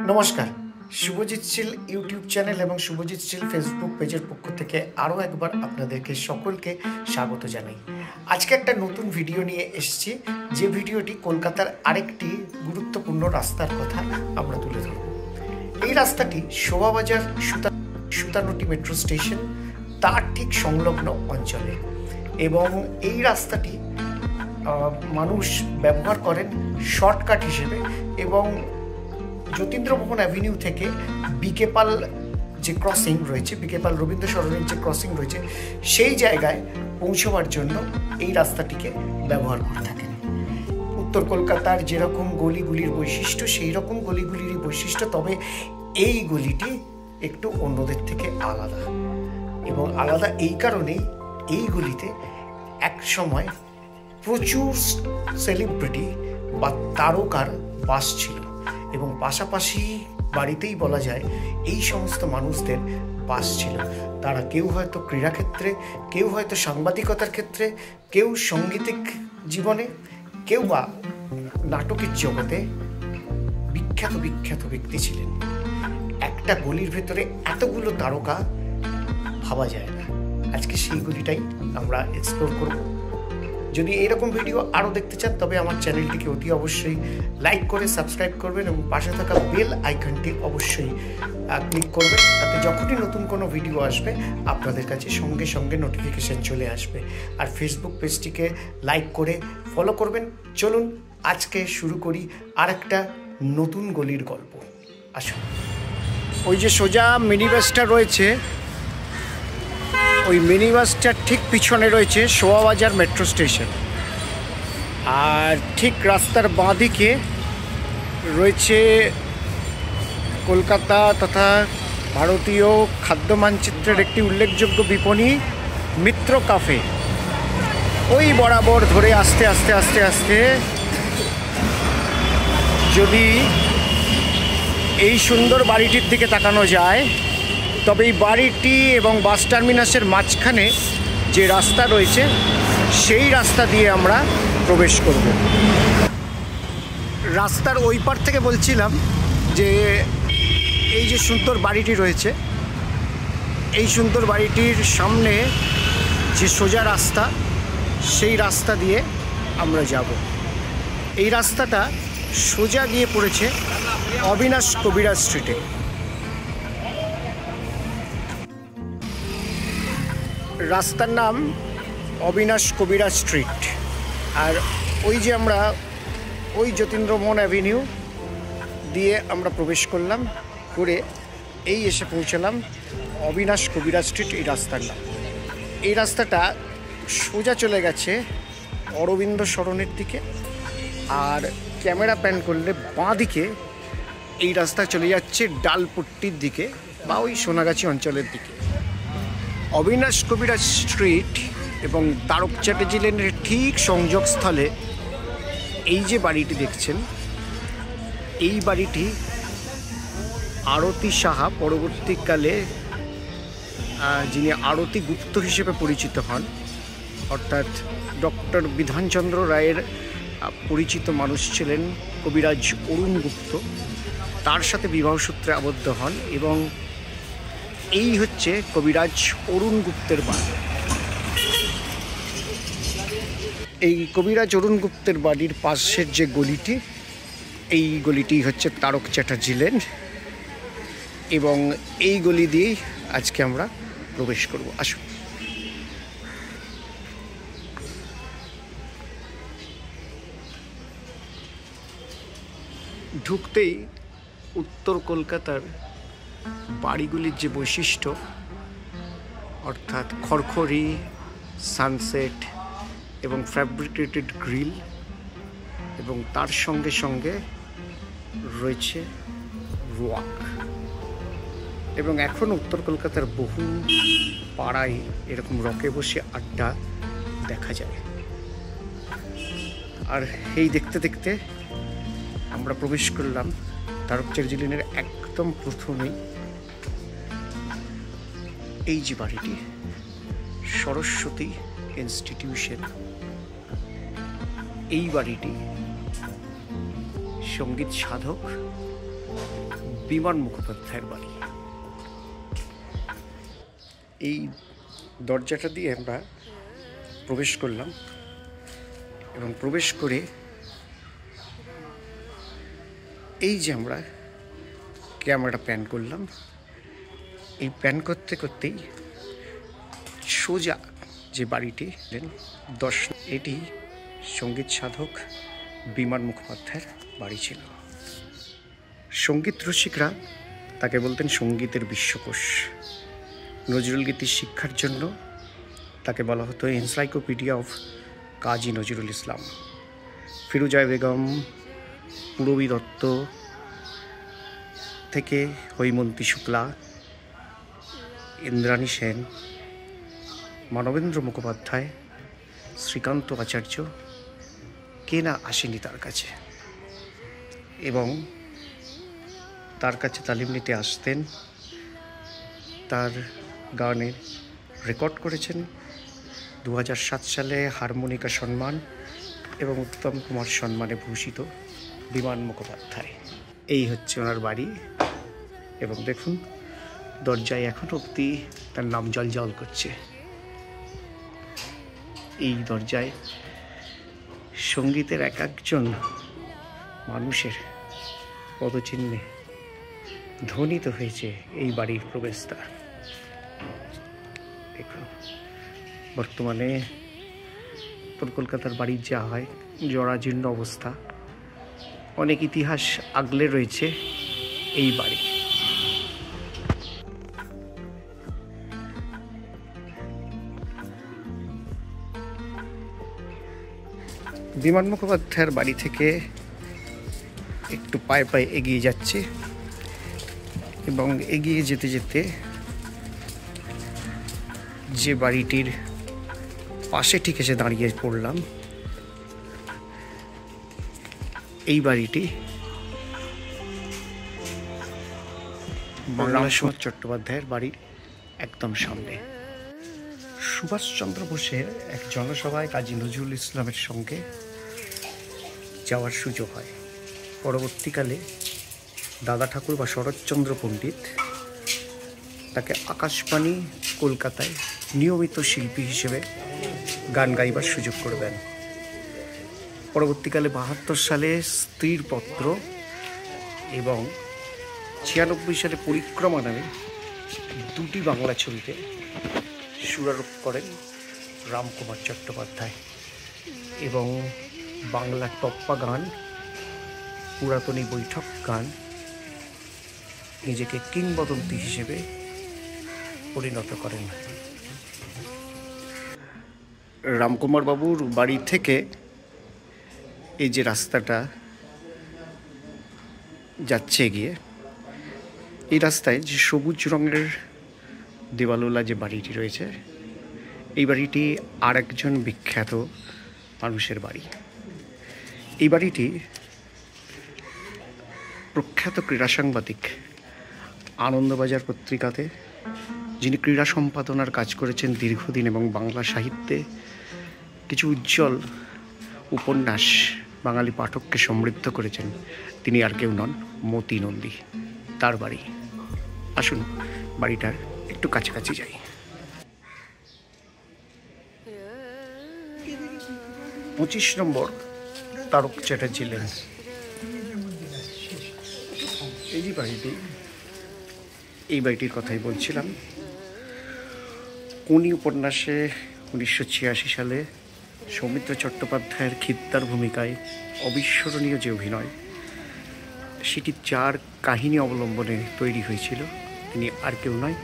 নমস্কার, শুভজিৎ শীল YouTube channel এবং শুভজিৎ শীল Facebook পেজের পক্ষ থেকে আরও একবার আপনাদেরকে সকলকে স্বাগত জানাই। আজকে একটা নতুন ভিডিও নিয়ে এসেছি, যে ভিডিওটি কলকাতার আরেকটি গুরুত্বপূর্ণ রাস্তার কথা আমরা তুলে ধরব। এই রাস্তাটি শোভাবাজার সুতানুটি মেট্রো স্টেশন তার ঠিক সংলগ্ন অঞ্চলে, এবং এই রাস্তাটি মানুষ ব্যবহার করেন শর্টকাট হিসেবে, এবং যতীন্দ্রমোহন অ্যাভিনিউ থেকে বিকেপাল যে ক্রসিং রয়েছে, বিকেপাল রবীন্দ্র সরণির যে ক্রসিং রয়েছে, সেই জায়গায় পৌঁছবার জন্য এই রাস্তাটিকে ব্যবহার করে থাকেন। উত্তর কলকাতার যেরকম গলিগুলির বৈশিষ্ট্য, সেই রকম গলিগুলিরই বৈশিষ্ট্য, তবে এই গলিটি একটু অন্যদের থেকে আলাদা, এবং আলাদা এই কারণেই এই গলিতে এক সময় প্রচুর সেলিব্রিটি বা তারকার বাস ছিল, এবং পাশাপাশি বাড়িতেই বলা যায় এই সমস্ত মানুষদের বাস ছিল। তারা কেউ হয়তো ক্রীড়াক্ষেত্রে, কেউ হয়তো সাংবাদিকতার ক্ষেত্রে, কেউ সাংগীতিক জীবনে, কেউ বা নাটকের জগতে বিখ্যাত বিখ্যাত ব্যক্তি ছিলেন। একটা গলির ভেতরে এতগুলো তারকা ভাবা যায় না। আজকে সেই গলিটাই আমরা এক্সপ্লোর করব। যদি এরকম ভিডিও আরও দেখতে চান তবে আমার চ্যানেলটিকে অতি অবশ্যই লাইক করে সাবস্ক্রাইব করবেন, এবং পাশে থাকা বেল আইকনটি অবশ্যই ক্লিক করবেন, তাতে যখনই নতুন কোনো ভিডিও আসবে আপনাদের কাছে সঙ্গে সঙ্গে নোটিফিকেশান চলে আসবে। আর ফেসবুক পেজটিকে লাইক করে ফলো করবেন। চলুন আজকে শুরু করি আর একটা নতুন গলির গল্প। আসুন, ওই যে সোজা মিনি বাসটা রয়েছে, ওই মিনি বাসটার ঠিক পিছনে রয়েছে শোভাবাজার মেট্রো স্টেশন, আর ঠিক রাস্তার বাঁ দিকে রয়েছে কলকাতা তথা ভারতীয় খাদ্য মানচিত্রের একটি উল্লেখযোগ্য বিপণী মিত্র কাফে। ওই বরাবর ধরে আস্তে আস্তে আস্তে আস্তে যদি এই সুন্দর বাড়িটির দিকে তাকানো যায়, তবে এই বাড়িটি এবং বাস টার্মিনাসের মাঝখানে যে রাস্তা রয়েছে, সেই রাস্তা দিয়ে আমরা প্রবেশ করব। রাস্তার ওই পার থেকে বলছিলাম যে এই যে সুন্দর বাড়িটি রয়েছে, এই সুন্দর বাড়িটির সামনে যে সোজা রাস্তা, সেই রাস্তা দিয়ে আমরা যাব। এই রাস্তাটা সোজা গিয়ে পড়েছে অবিনাশ কবিরাজ স্ট্রিটে। রাস্তার নাম অবিনাশ কবিরাজ স্ট্রিট। আর ওই যে আমরা ওই যতীন্দ্রমোহন অ্যাভিনিউ দিয়ে আমরা প্রবেশ করলাম, করে এই এসে পৌঁছালাম অবিনাশ কবিরাজ স্ট্রিট। এই রাস্তার নাম, এই রাস্তাটা সোজা চলে গেছে অরবিন্দ সরণের দিকে, আর ক্যামেরা প্যান করলে বাঁ দিকে এই রাস্তা চলে যাচ্ছে ডালপট্টির দিকে বা ওই সোনাগাছি অঞ্চলের দিকে। অবিনাশ কবিরাজ স্ট্রিট এবং তারক চ্যাটার্জি লেনের ঠিক সংযোগস্থলে এই যে বাড়িটি দেখছেন, এই বাড়িটি আরতি সাহা, পরবর্তীকালে যিনি আরতি গুপ্ত হিসেবে পরিচিত হন, অর্থাৎ ডক্টর বিধানচন্দ্র রায়ের পরিচিত মানুষ ছিলেন কবিরাজ অরুণ গুপ্ত, তার সাথে বিবাহসূত্রে আবদ্ধ হন, এবং এই হচ্ছে কবিরাজ অরুণ গুপ্তের বাড়ি। এই কবিরাজ অরুণ গুপ্তের বাড়ির পাশের যে গলিটি, এই গলিটি হচ্ছে তারক চ্যাটার্জি লেন, এবং এই গলি দিয়েই আজকে আমরা প্রবেশ করব। আসুন। ঢুকতেই উত্তর কলকাতার বাড়িগুলির যে বৈশিষ্ট্য, অর্থাৎ খড়খড়ি, সানসেট এবং ফ্যাব্রিকেটেড গ্রিল, এবং তার সঙ্গে সঙ্গে রয়েছে রোয়াক, এবং এখন উত্তর কলকাতার বহু পাড়ায় এরকম রকে বসে আড্ডা দেখা যায়। আর এই দেখতে দেখতে আমরা প্রবেশ করলাম তারক চ্যাটার্জি লেনের একদম প্রথমেই এই যে বাড়িটি, সরস্বতী ইনস্টিটিউশন। এই বাড়িটি সঙ্গীত সাধক বিমান মুখোপাধ্যায়ের বাড়ি। এই দরজাটা দিয়ে আমরা প্রবেশ করলাম এবং প্রবেশ করে এই যে আমরা ক্যামেরাটা প্যান করলাম, এই প্যান করতে করতেই সোজা যে বাড়িটি এটি সঙ্গীত সাধক বিমান মুখোপাধ্যায়ের বাড়ি ছিল। সঙ্গীত রসিকরা তাকে বলতেন সঙ্গীতের বিশ্বকোষ। নজরুল গীতির শিক্ষার জন্য তাকে বলা হতো এনসাইক্লোপিডিয়া অফ কাজী নজরুল ইসলাম। ফিরোজা বেগম, পূরবী দত্ত থেকে হৈমন্তী শুক্লা, ইন্দ্রাণী সেন, মানবেন্দ্র মুখোপাধ্যায়, শ্রীকান্ত আচার্য, কে না আসেনি তার কাছে, এবং তার কাছে তালিম নিতে আসতেন। তার গানের রেকর্ড করেছেন। 2007 সালে হারমোনিকা সম্মান এবং উত্তম কুমার সম্মানে ভূষিত বিমান মুখোপাধ্যায়। এই হচ্ছে ওনার বাড়ি এবং দেখুন দরজায় এখন অবধি তার নাম জল করছে। এই দরজায় সঙ্গীতের এক একজন মানুষের পদচিহ্নে ধ্বনিত হয়েছে এই বাড়ির প্রবেশদ্বার। দেখুন বর্তমানে কলকাতার বাড়ির যা হয় জরাজীর্ণ অবস্থা, অনেক ইতিহাস আগলে রয়েছে এই বাড়ি। বিমান মুখোপাধ্যায়ের বাড়ি থেকে একটু পায়ে পায়ে এগিয়ে যাচ্ছে এবং এগিয়ে যেতে যেতে যে বাড়িটির পাশে ঠিক এসে দাঁড়িয়ে পড়লাম, এই বাড়িটি রামসোহন চট্টোপাধ্যায়ের বাড়ির একদম সামনে। সুভাষচন্দ্র বোসের এক জনসভায় কাজী নজরুল ইসলামের সঙ্গে যাওয়ার সুযোগ হয়। পরবর্তীকালে দাদা ঠাকুর বা শরৎচন্দ্র পণ্ডিত তাকে আকাশবাণী কলকাতায় নিয়মিত শিল্পী হিসেবে গান গাইবার সুযোগ করে দেন। পরবর্তীকালে 72 সালে স্ত্রীর পত্র এবং 96 সালে পরিক্রমা নামে দুটি বাংলা ছবিতে সুরারোপ করেন রামকুমার চট্টোপাধ্যায় এবং বাংলা টপ্পা গান, পুরাতনী বৈঠক গান নিজেকে কিংবদন্তি হিসেবে পরিণত করেন। রামকুমার বাবুর বাড়ি থেকে এই যে রাস্তাটা যাচ্ছে গিয়ে, এই রাস্তায় যে সবুজ রঙের দেওয়ালওয়ালা যে বাড়িটি রয়েছে, এই বাড়িটি আর একজন বিখ্যাত মানুষের বাড়ি। এই বাড়িটি প্রখ্যাত ক্রীড়া সাংবাদিক আনন্দবাজার পত্রিকাতে, যিনি ক্রীড়া সম্পাদনার কাজ করেছেন দীর্ঘদিন এবং বাংলা সাহিত্যে কিছু উজ্জ্বল উপন্যাস বাঙালি পাঠককে সমৃদ্ধ করেছেন, তিনি আর কেউ নন, মতি নন্দী। তার বাড়ি। আসুন বাড়িটার একটু কাছাকাছি যাই। 25 নম্বর তারক চ্যাটার্জি লেন। এই যে বাড়িটি, এই বাড়িটির কথাই বলছিলাম। কোনি উপন্যাসে 1986 সালে সৌমিত্র চট্টোপাধ্যায়ের খিদ্দার ভূমিকায় অবিস্মরণীয় যে অভিনয়, সেটি যার কাহিনী অবলম্বনে তৈরি হয়েছিল, তিনি আর কেউ নয়,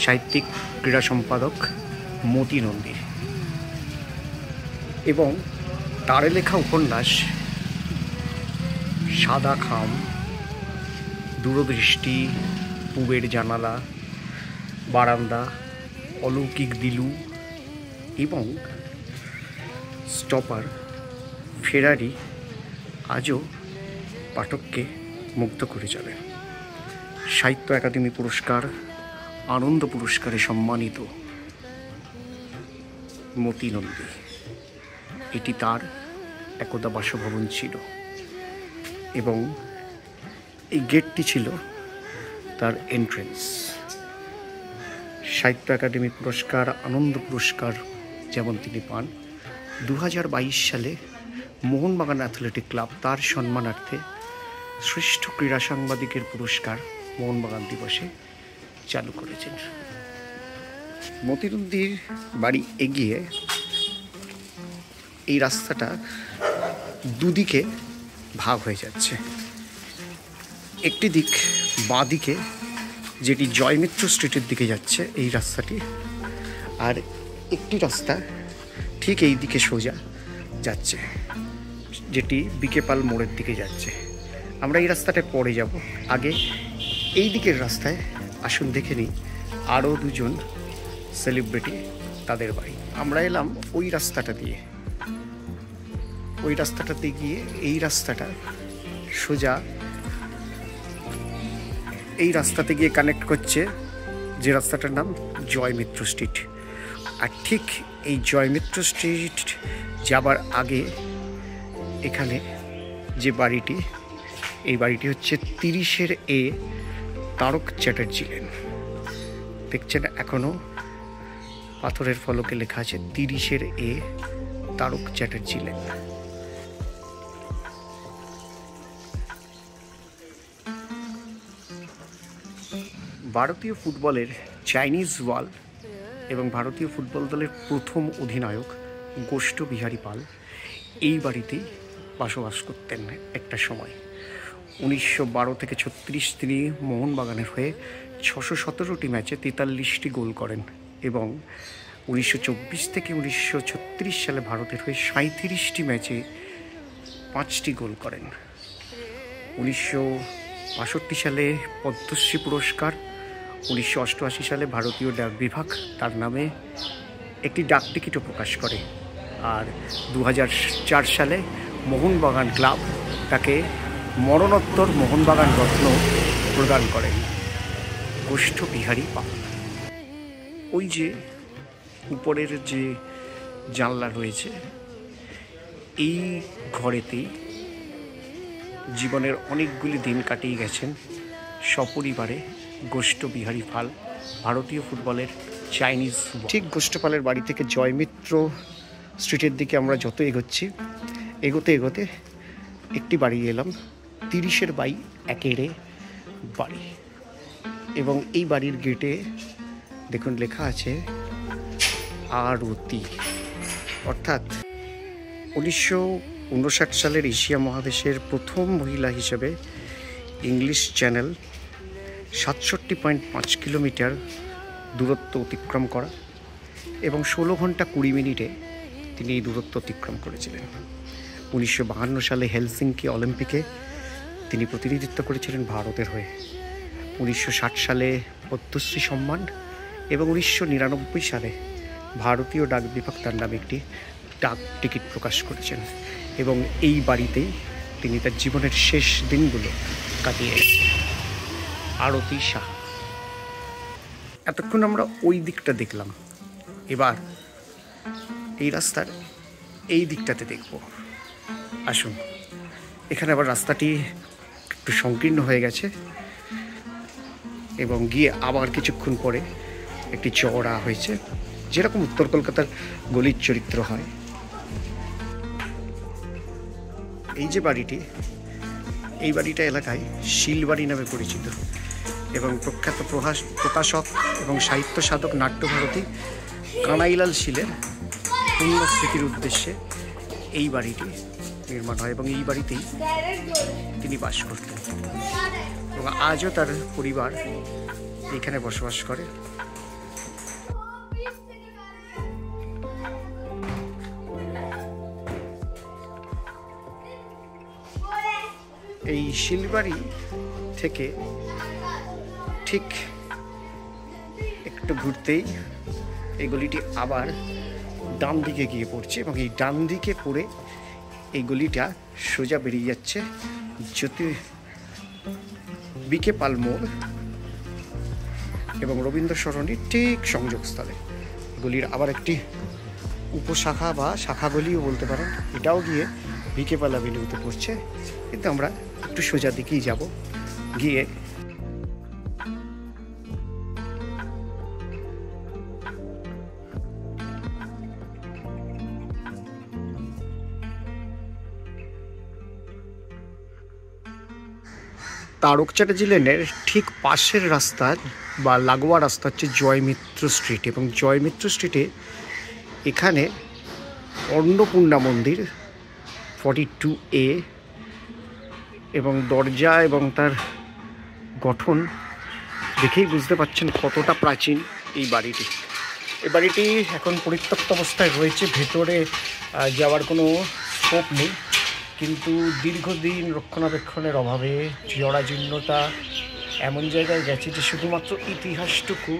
সাহিত্যিক ক্রীড়া সম্পাদক মতি নন্দী। এবং তার লেখা উপন্যাস সাদা খাম, দূরদৃষ্টি, পুবের জানালা, বারান্দা, অলৌকিক দিলু এবং স্টপার, ফেরারি আজও পাঠককে মুগ্ধ করে চলে। সাহিত্য একাডেমি পুরস্কার, আনন্দ পুরস্কারে সম্মানিত মতি নন্দী। এটি তার একদা বাসভবন ছিল এবং এই গেটটি ছিল তার এন্ট্রেন্স। সাহিত্য একাডেমি পুরস্কার, আনন্দ পুরস্কার যেমন তিনি পান। 2022 সালে মোহনবাগান অ্যাথলেটিক ক্লাব তার সম্মানার্থে শ্রেষ্ঠ ক্রীড়া সাংবাদিকের পুরস্কার মোহনবাগান দিবসে চালু করেছেন। মতিরুদ্দির বাড়ি এগিয়ে এই রাস্তাটা দুদিকে ভাগ হয়ে যাচ্ছে। একটি দিক বাঁ দিকে, যেটি জয়মিত্র স্ট্রিটের দিকে যাচ্ছে এই রাস্তাটি, আর একটি রাস্তা ঠিক এই দিকে সোজা যাচ্ছে, যেটি বিকে পাল মোড়ের দিকে যাচ্ছে। আমরা এই রাস্তাটায় পরে যাব। আগে এই দিকের রাস্তায় আসুন দেখে নিই আরও দুজন সেলিব্রিটি, তাদের বাড়ি। আমরা এলাম ওই রাস্তাটা দিয়ে, ওই রাস্তাটাতে গিয়ে এই রাস্তাটা সোজা এই রাস্তাতে গিয়ে কানেক্ট করছে, যে রাস্তাটার নাম জয়মিত্র স্ট্রিট। আর ঠিক এই জয়মিত্র স্ট্রিট যাবার আগে এখানে যে বাড়িটি, এই বাড়িটি হচ্ছে 30 এ তারক চ্যাটার্জি লেন। দেখছেন এখনো পাথরের ফলকে লেখা আছে 30 এ তারক চ্যাটার্জি লেন। ভারতীয় ফুটবলের চাইনিজ ওয়াল এবং ভারতীয় ফুটবল দলের প্রথম অধিনায়ক গোষ্ঠ বিহারী পাল এই বাড়িতেই বসবাস করতেন একটা সময়। 1912 থেকে 36 তিনি মোহনবাগানের হয়ে 617টি ম্যাচে 43টি গোল করেন এবং 1924 থেকে 1936 সালে ভারতের হয়ে 37টি ম্যাচে 5টি গোল করেন। 1962 সালে পদ্মশ্রী পুরস্কার, 1988 সালে ভারতীয় ডাক বিভাগ তার নামে একটি ডাক টিকিটও প্রকাশ করে, আর 2004 সালে মোহনবাগান ক্লাব তাকে মরণোত্তর মোহনবাগান রত্ন প্রদান করেন গোষ্ঠ বিহারী পাল। ওই যে উপরের যে জানলা রয়েছে, এই ঘরেতেই জীবনের অনেকগুলি দিন কাটিয়ে গেছেন সপরিবারে গোষ্ঠ বিহারী পাল, ভারতীয় ফুটবলের চাইনিজ। ঠিক গোষ্ঠপালের বাড়ি থেকে জয়মিত্র স্ট্রিটের দিকে আমরা যত এগোচ্ছি, এগোতে এগোতে একটি বাড়ি এলাম, 30/1 বাড়ি। এবং এই বাড়ির গেটে দেখুন লেখা আছে আরতি, অর্থাৎ 1959 সালের এশিয়া মহাদেশের প্রথম মহিলা হিসেবে ইংলিশ চ্যানেল 67.5 কিলোমিটার দূরত্ব অতিক্রম করা এবং 16 ঘন্টা 20 মিনিটে তিনি এই দূরত্ব অতিক্রম করেছিলেন। 1952 সালে হেলসিঙ্কি অলিম্পিকে তিনি প্রতিনিধিত্ব করেছিলেন ভারতের হয়ে। 1960 সালে পদ্মশ্রী সম্মান এবং 1999 সালে ভারতীয় ডাক বিভাগ তার নামে একটি ডাক টিকিট প্রকাশ করেছেন এবং এই বাড়িতেই তিনি তার জীবনের শেষ দিনগুলো কাটিয়ে গেছেন। আরতি শাহ। এতক্ষণ আমরা ওই দিকটা দেখলাম, এবার এই রাস্তার এই দিকটাতে দেখব। আসুন, এখানে আবার রাস্তাটি একটু সংকীর্ণ হয়ে গেছে এবং গিয়ে আবার কিছুক্ষণ পরে একটি চওড়া হয়েছে, যেরকম উত্তর কলকাতার গলির চরিত্র হয়। এই যে বাড়িটি, এই বাড়িটা এলাকায় শিলবাড়ি নামে পরিচিত এবং প্রখ্যাত প্রকাশক এবং সাহিত্য সাধক নাট্যভারতী কানাইলাল শীলের পুণ্যস্মৃতির উদ্দেশ্যে এই বাড়িটি নির্মাণ হয় এবং এই বাড়িতেই তিনি বাস করতেন এবং আজও তার পরিবার এখানে বসবাস করে। এই শিলবাড়ি থেকে ঠিক একটু ঘুরতেই এই গলিটি আবার ডান দিকে গিয়ে পড়ছে এবং এই ডান দিকে পড়ে এই গলিটা সোজা বেরিয়ে যাচ্ছে জ্যোতি বিকে পাল মোড় এবং রবীন্দ্র সরণির ঠিক সংযোগস্থলে। গলির আবার একটি উপশাখা বা শাখা গলিও বলতে পারেন, এটাও গিয়ে বিকে পাল অ্যাভিনিউতে পড়ছে, কিন্তু আমরা একটু সোজা দিকেই যাব। গিয়ে তারক চ্যাটার্জি লেনের ঠিক পাশের রাস্তা বা লাগোয়া রাস্তা হচ্ছে জয়মিত্র স্ট্রিট, এবং জয়মিত্র স্ট্রিটে এখানে অন্নপূর্ণা মন্দির 42A, এবং দরজা এবং তার গঠন দেখেই বুঝতে পারছেন কতটা প্রাচীন এই বাড়িটি। এই বাড়িটি এখন পরিত্যক্ত অবস্থায় রয়েছে, ভেতরে যাওয়ার কোনো স্কোপ নেই, কিন্তু দীর্ঘদিন রক্ষণাবেক্ষণের অভাবে জরাজীর্ণতা এমন জায়গায় গেছে যে শুধুমাত্র ইতিহাসটুকু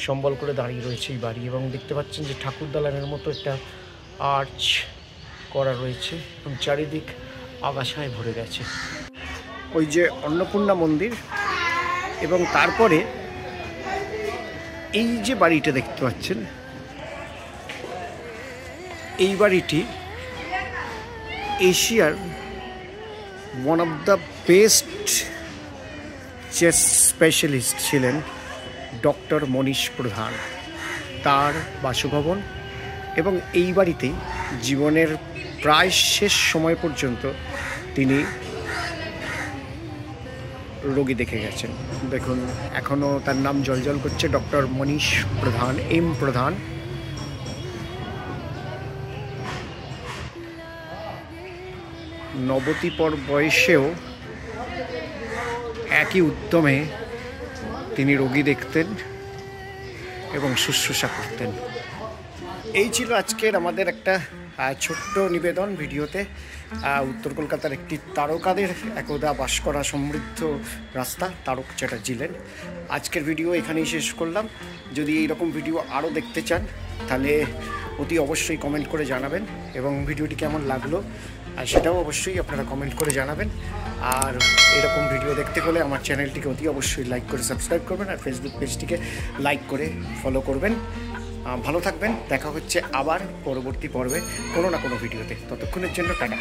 সম্বল করে দাঁড়িয়ে রয়েছে এই বাড়ি। এবং দেখতে পাচ্ছেন যে ঠাকুর দালানের মতো একটা আর্চ করা রয়েছে এবং চারিদিক আগাছায় ভরে গেছে। ওই যে অন্নপূর্ণা মন্দির, এবং তারপরে এই যে বাড়িটা দেখতে পাচ্ছেন, এই বাড়িটি এশিয়ার one of the best chess specialist ছিলেন ডক্টর মনীশ প্রধান, তার বাসভবন। এবং এই বাড়িতেই জীবনের প্রায় শেষ সময় পর্যন্ত তিনি রোগী দেখে গেছেন। দেখুন এখনও তার নাম জলজল করছে, ডক্টর মনীশ প্রধান, এম প্রধান। নবতিপর বয়সেও একই উদ্যমে তিনি রোগী দেখতেন এবং শুশ্রূষা করতেন। এই ছিল আজকের আমাদের একটা ছোট্ট নিবেদন ভিডিওতে। উত্তর কলকাতার একটি তারকাদের একদা বাস করা সমৃদ্ধ রাস্তা তারক চ্যাটার্জি লেন। আজকের ভিডিও এখানেই শেষ করলাম। যদি এইরকম ভিডিও আরও দেখতে চান তাহলে অতি অবশ্যই কমেন্ট করে জানাবেন, এবং ভিডিওটি কেমন লাগলো সেটাও অবশ্যই আপনারা কমেন্ট করে জানাবেন। আর এরকম ভিডিও দেখতে হলে আমার চ্যানেলটিকে অতি অবশ্যই লাইক করে সাবস্ক্রাইব করবেন, আর ফেসবুক পেজটিকে লাইক করে ফলো করবেন। ভালো থাকবেন, দেখা হচ্ছে আবার পরবর্তী পর্বে কোনো না কোনো ভিডিওতে। ততক্ষণের জন্য টাটা।